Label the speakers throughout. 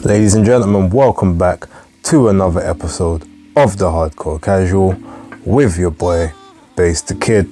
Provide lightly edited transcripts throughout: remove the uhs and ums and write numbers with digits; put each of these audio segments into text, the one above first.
Speaker 1: Ladies and gentlemen, welcome back to another episode of The Hardcore Casual with your boy, Bass the Kid.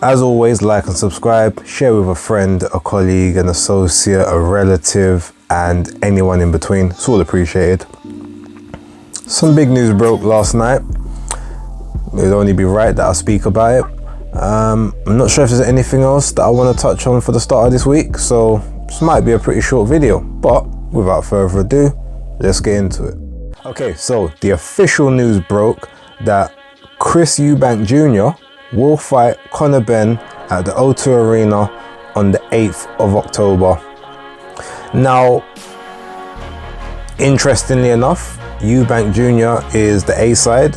Speaker 1: As always, like and subscribe, share with a friend, a colleague, an associate, a relative, and anyone in between. It's all appreciated. Some big news broke last night. It would only be right that I speak about it. I'm not sure if there's anything else that I want to touch on for the start of this week, so this might be a pretty short video, but without further ado, let's get into it. Okay, so the official news broke that Chris Eubank Jr. will fight Conor Benn at the O2 Arena on the 8th of October. Now, interestingly enough, Eubank Jr. is the A-side,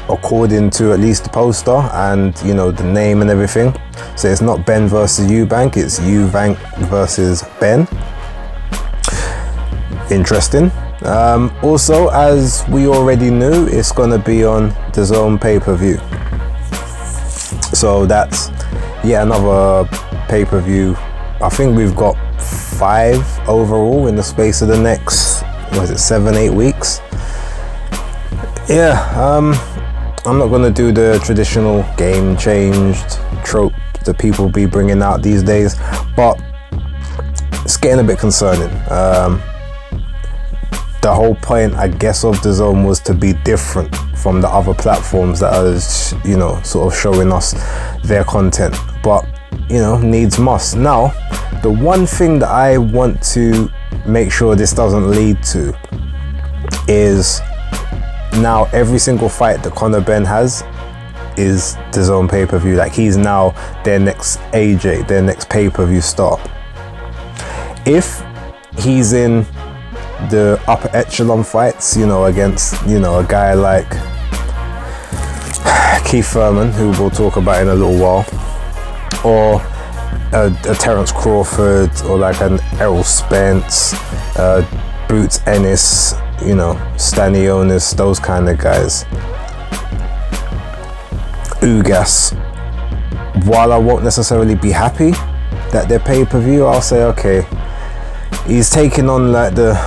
Speaker 1: according to at least the poster and, you know, the name and everything. So it's not Ben versus Eubank, it's Eubank versus Ben. Interesting. Also, as we already knew, it's going to be on the DAZN pay-per-view. So that's yet another pay-per-view. I think we've got 5 overall in the space of the next, 7-8 weeks. Yeah, I'm not going to do the traditional game changed trope that people be bringing out these days, but it's getting a bit concerning. The whole point, I guess, of the DAZN was to be different from the other platforms that are, you know, sort of showing us their content, but, you know, needs must. Now, the one thing that I want to make sure this doesn't lead to is now every single fight that Conor Benn has is the DAZN pay-per-view. Like, he's now their next AJ, their next pay-per-view star. If he's in the upper echelon fights, you know, against, you know, a guy like Keith Thurman, who we'll talk about in a little while, or a Terence Crawford, or like an Errol Spence, Boots Ennis, you know, Stanionis, those kind of guys. Ugas, while I won't necessarily be happy that they're pay-per-view, I'll say, okay, he's taking on like the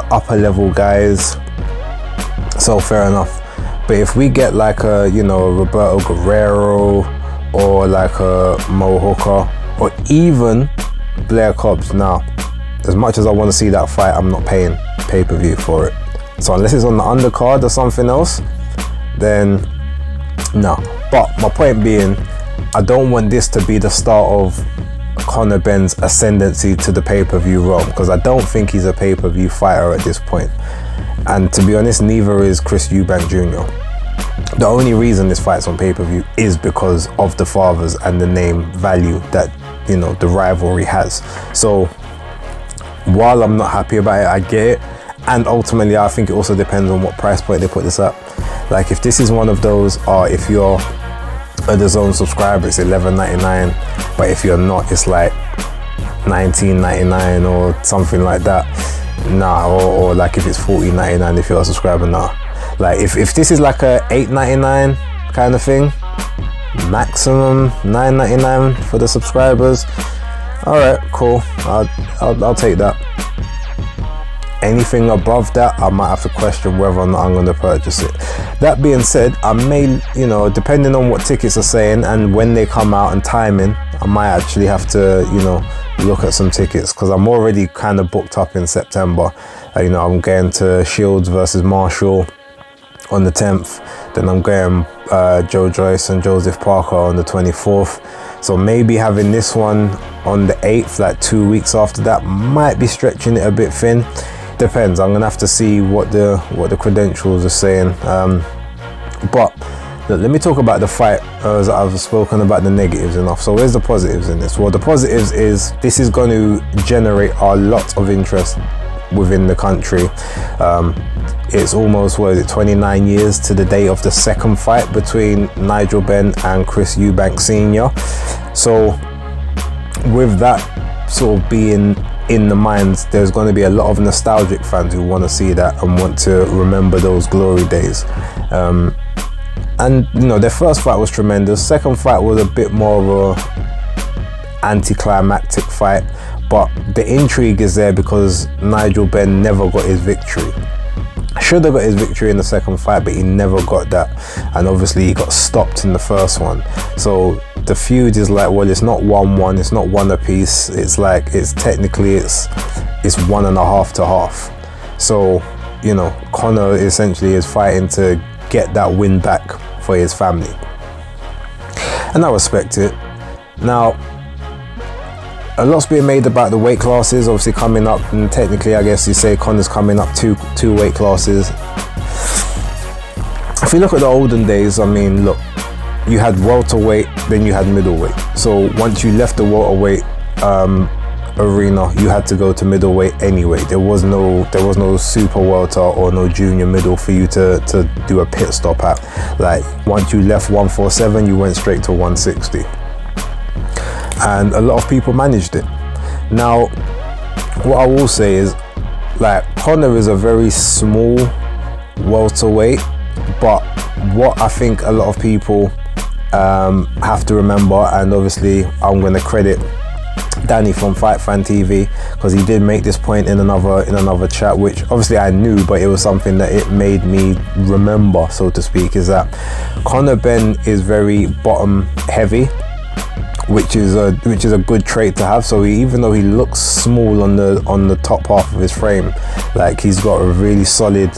Speaker 1: upper level guys, so fair enough. But if we get like a, you know, a Roberto Guerrero, or like a Mo Hooker, or even Blair Cobbs, now, as much as I want to see that fight, I'm not paying pay-per-view for it. So unless it's on the undercard or something else, then no. But my point being, I don't want this to be the start of Conor Benn's ascendancy to the pay-per-view realm, because I don't think he's a pay-per-view fighter at this point. And to be honest, neither is Chris Eubank Jr. The only reason this fight's on pay-per-view is because of the fathers and the name value that, you know, the rivalry has. So while I'm not happy about it, I get it. And ultimately, I think it also depends on what price point they put this at. Like, if this is one of those, or if you're a DAZN subscriber, it's $11.99, but if you're not, it's like $19.99 or something like that. Nah, or like if it's $40.99 if you're a subscriber, nah. Like, if this is like a $8.99 kind of thing, maximum $9.99 for the subscribers, all right, cool, I'll take that. Anything above that, I might have to question whether or not I'm going to purchase it. That being said, I may, you know, depending on what tickets are saying and when they come out and timing, I might actually have to, you know, look at some tickets, because I'm already kind of booked up in September. You know, I'm going to Shields versus Marshall on the 10th. Then I'm going Joe Joyce and Joseph Parker on the 24th. So maybe having this one on the 8th, like 2 weeks after that, might be stretching it a bit thin. Depends. I'm gonna have to see what the credentials are saying. But look, let me talk about the fight, as I've spoken about the negatives enough. So where's the positives in this? Well, the positives is this is going to generate a lot of interest within the country. It's almost, 29 years to the day of the second fight between Nigel Benn and Chris Eubank Sr. So with that sort of being in the minds, there's going to be a lot of nostalgic fans who want to see that and want to remember those glory days. And you know, their first fight was tremendous. Second fight was a bit more of a anticlimactic fight, But the intrigue is there because Nigel Benn never got his victory. Should have got his victory in the second fight, but he never got that. And obviously he got stopped in the first one. So the feud is like, well, it's not 1-1, it's not one apiece. It's like, it's technically, it's 1.5 to half. So, you know, Conor essentially is fighting to get that win back for his family. And I respect it. Now, a lot's being made about the weight classes obviously coming up, and technically I guess you say Conor's coming up two weight classes. If you look at the olden days, I mean, look, you had welterweight, then you had middleweight. So once you left the welterweight arena, you had to go to middleweight anyway. There was no super welter or no junior middle for you to do a pit stop at. Like, once you left 147, you went straight to 160. And a lot of people managed it. Now, what I will say is, like, Conor is a very small welterweight, but what I think a lot of people have to remember, and obviously I'm going to credit Danny from Fight Fan TV, because he did make this point in another chat, which obviously I knew, but it was something that it made me remember, so to speak, is that Conor Benn is very bottom heavy, which is a good trait to have. So even though he looks small on the top half of his frame, like, he's got a really solid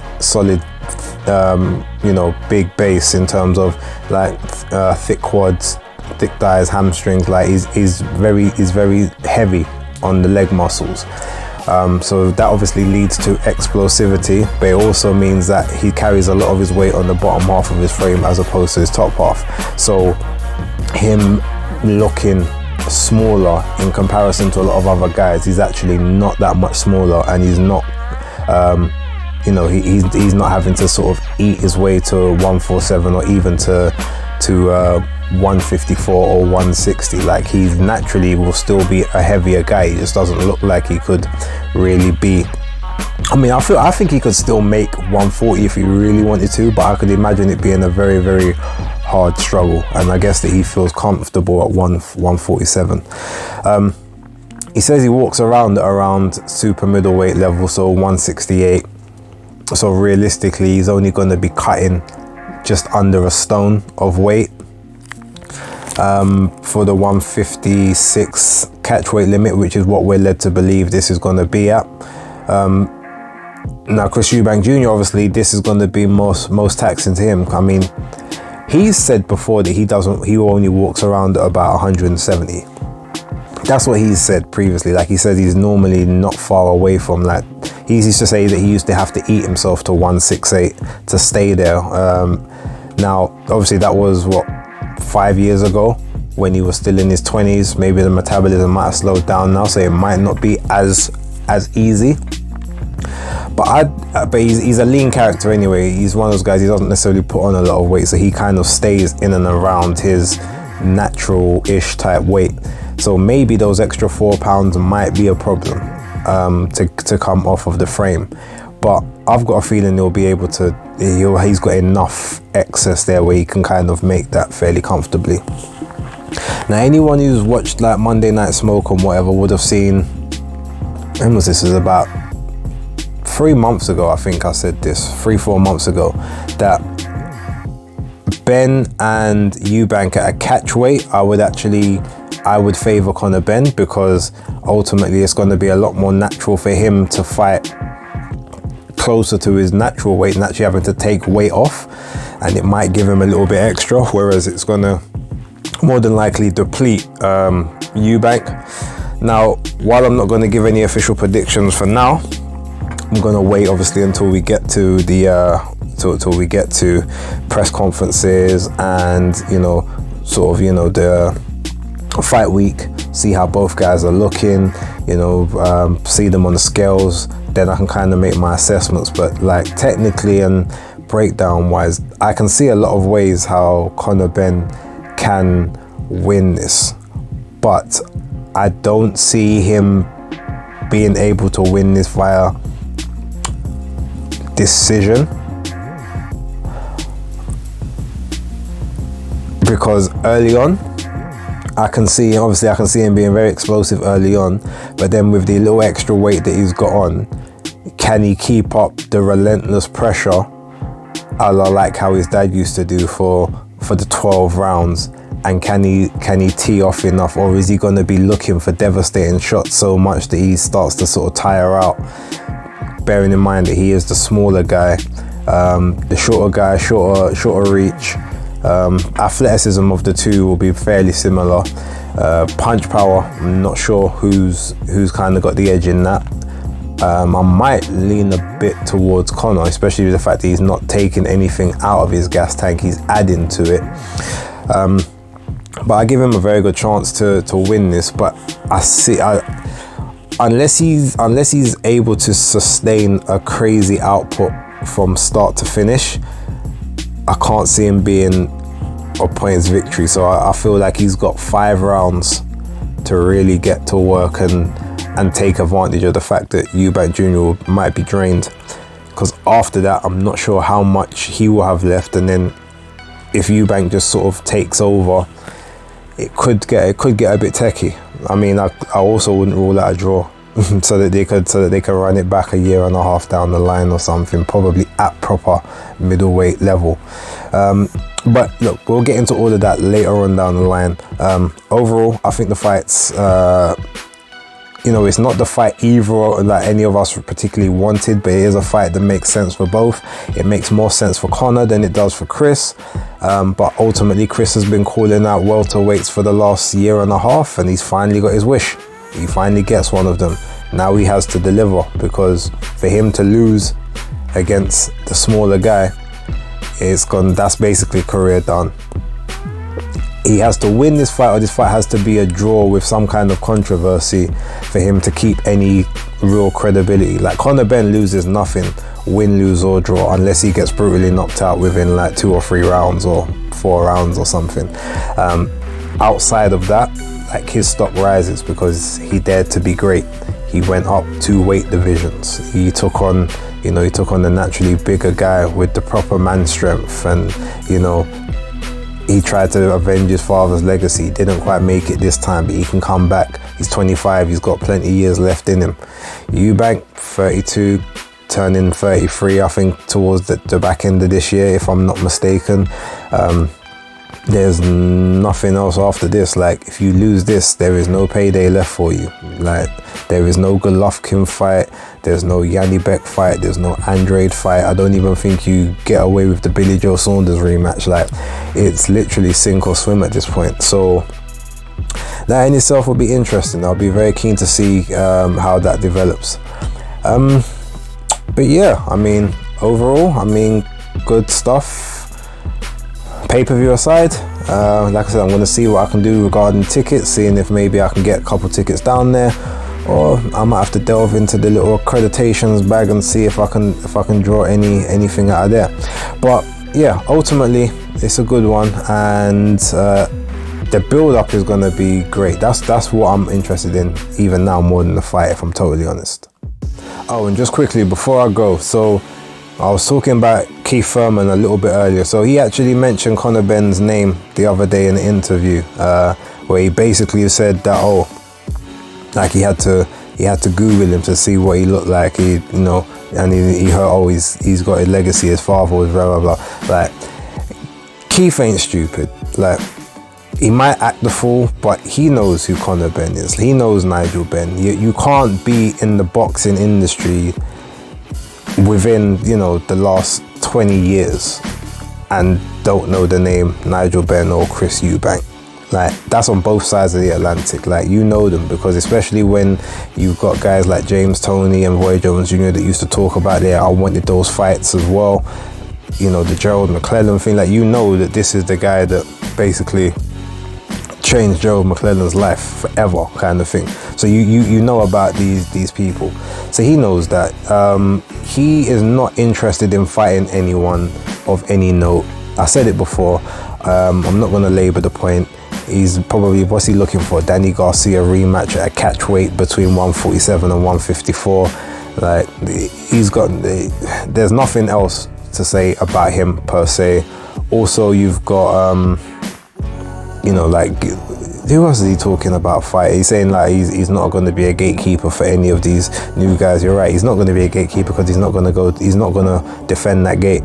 Speaker 1: you know, big base in terms of like thick quads, thick thighs, hamstrings. Like, he's very heavy on the leg muscles. So that obviously leads to explosivity, but it also means that he carries a lot of his weight on the bottom half of his frame as opposed to his top half. So him looking smaller in comparison to a lot of other guys, he's actually not that much smaller, and he's not you know, he's not having to sort of eat his way to 147 or even to 154 or 160. Like, he naturally will still be a heavier guy. He just doesn't look like he could really be. I mean, I think he could still make 140 if he really wanted to, but I could imagine it being a very, very hard struggle, and I guess that he feels comfortable at 147. He says he walks around super middleweight level, so 168. So realistically, he's only going to be cutting just under a stone of weight for the 156 catch weight limit, which is what we're led to believe this is going to be at. Now, Chris Eubank Jr., obviously, this is going to be most taxing to him. I mean, he's said before that he only walks around at about 170. That's what he's said previously. Like, he said he's normally not far away from, like, he used to say that he used to have to eat himself to 168 to stay there. Now, obviously that was what, 5 years ago, when he was still in his 20s. Maybe the metabolism might have slowed down now, so it might not be as easy. But he's a lean character anyway. He's one of those guys, he doesn't necessarily put on a lot of weight, so he kind of stays in and around his natural-ish type weight. So maybe those extra 4 pounds might be a problem to come off of the frame. But I've got a feeling he'll be able to, he's got enough excess there where he can kind of make that fairly comfortably. Now, anyone who's watched like Monday Night Smoke and whatever would have seen, when was this? It was about 3 months ago, I think I said this, 3-4 months ago, that Benn and Eubank at a catch weight, I would favour Conor Benn, because ultimately it's going to be a lot more natural for him to fight closer to his natural weight and actually having to take weight off, and it might give him a little bit extra, whereas it's going to more than likely deplete Eubank. Now, while I'm not going to give any official predictions for now, I'm going to wait obviously until we get to the till we get to press conferences and, you know, sort of, you know, the fight week, see how both guys are looking, you know, see them on the scales, then I can kind of make my assessments. But like, technically and breakdown wise, I can see a lot of ways how Conor Benn can win this, but I don't see him being able to win this via decision, because early on I can see him being very explosive early on, but then with the little extra weight that he's got on, can he keep up the relentless pressure, a la like how his dad used to do for the 12 rounds? And can he tee off enough, or is he going to be looking for devastating shots so much that he starts to sort of tire out? Bearing in mind that he is the smaller guy, the shorter guy, shorter reach. Athleticism of the two will be fairly similar. Punch power, I'm not sure who's kind of got the edge in that. I might lean a bit towards Conor, especially with the fact that he's not taking anything out of his gas tank, he's adding to it. But I give him a very good chance to win this. But unless he's able to sustain a crazy output from start to finish, I can't see him being a points victory. So I feel like he's got 5 rounds to really get to work and take advantage of the fact that Eubank Jr. might be drained. Because after that, I'm not sure how much he will have left. And then if Eubank just sort of takes over, it could get a bit techie. I mean, I also wouldn't rule out a draw so that they could run it back a year and a half down the line or something, probably at proper middleweight level. But look, we'll get into all of that later on down the line. Overall, I think the fight's, it's not the fight either that any of us particularly wanted, but it is a fight that makes sense for both. It makes more sense for Conor than it does for Chris. But ultimately, Chris has been calling out welterweights for the last year and a half, and he's finally got his wish. He finally gets one of them. Now he has to deliver, because for him to lose against the smaller guy, that's basically career done. He has to win this fight, or this fight has to be a draw with some kind of controversy for him to keep any real credibility. Like Conor Benn loses nothing, win, lose or draw, unless he gets brutally knocked out within like 2 or 3 rounds or 4 rounds or something. Outside of that, like, his stock rises because he dared to be great. He went up 2 weight divisions. He took on the naturally bigger guy with the proper man strength, and he tried to avenge his father's legacy. He didn't quite make it this time, but he can come back. He's 25, he's got plenty of years left in him. Eubank, 32, turning 33, I think, towards the back end of this year, if I'm not mistaken. There's nothing else after this. Like, if you lose this, there is no payday left for you. Like, there is no Golovkin fight, there's no Yanni Beck fight, there's no Andrade fight. I don't even think you get away with the Billy Joe Saunders rematch. Like, it's literally sink or swim at this point. So that in itself will be interesting. I'll be very keen to see how that develops. But yeah, I mean, overall, good stuff. Pay-per-view aside, like I said, I'm going to see what I can do regarding tickets, seeing if maybe I can get a couple tickets down there, or I might have to delve into the little accreditations bag and see if I can draw anything out of there. But yeah, ultimately it's a good one, and the build-up is going to be great. That's what I'm interested in even now, more than the fight, if I'm totally honest. Oh, and just quickly before I go, so I was talking about Keith Thurman a little bit earlier. So he actually mentioned Conor Benn's name the other day in an interview, where he basically said that, like he had to Google him to see what he looked like. He heard, he's got a legacy, his father was blah blah blah. Like, Keith ain't stupid. Like, he might act the fool, but he knows who Conor Benn is. He knows Nigel Benn. You can't be in the boxing industry within the last 20 years and don't know the name Nigel Benn or Chris Eubank. Like, that's on both sides of the Atlantic. Like, you know them, because especially when you've got guys like James Toney and Roy Jones Jr. that used to talk about I wanted those fights as well. The Gerald McClellan thing. Like, that this is the guy that basically changed Gerald McClellan's life forever, kind of thing. So you know about these people. So he knows that. He is not interested in fighting anyone of any note. I said it before. I'm not going to labor the point. He's probably, what's he looking for? Danny Garcia rematch at a catch weight between 147 and 154. Like, there's nothing else to say about him per se. Also, you've got who else is he talking about fight? He's saying like he's not going to be a gatekeeper for any of these new guys. You're right, he's not going to be a gatekeeper because he's not going to defend that gate.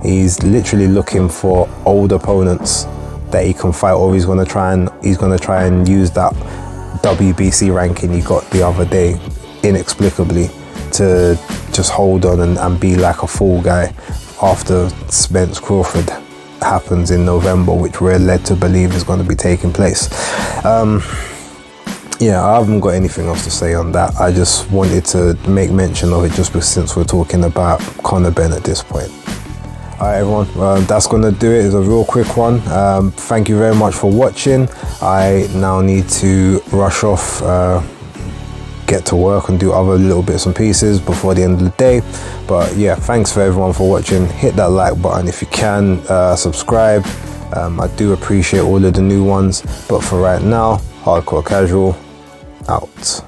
Speaker 1: He's literally looking for old opponents that he can fight, or he's going to try and use that WBC ranking he got the other day inexplicably to just hold on and be like a fall guy after Spence Crawford happens in November, which we're led to believe is going to be taking place. Yeah, I haven't got anything else to say on that. I just wanted to make mention of it just since we're talking about Conor Benn at this point. Alright everyone, that's going to do it. It's a real quick one. Thank you very much for watching. I now need to rush off, get to work and do other little bits and pieces before the end of the day. But yeah, thanks for everyone for watching. Hit that like button if you can, subscribe. I do appreciate all of the new ones, but for right now, Hardcore Casual out.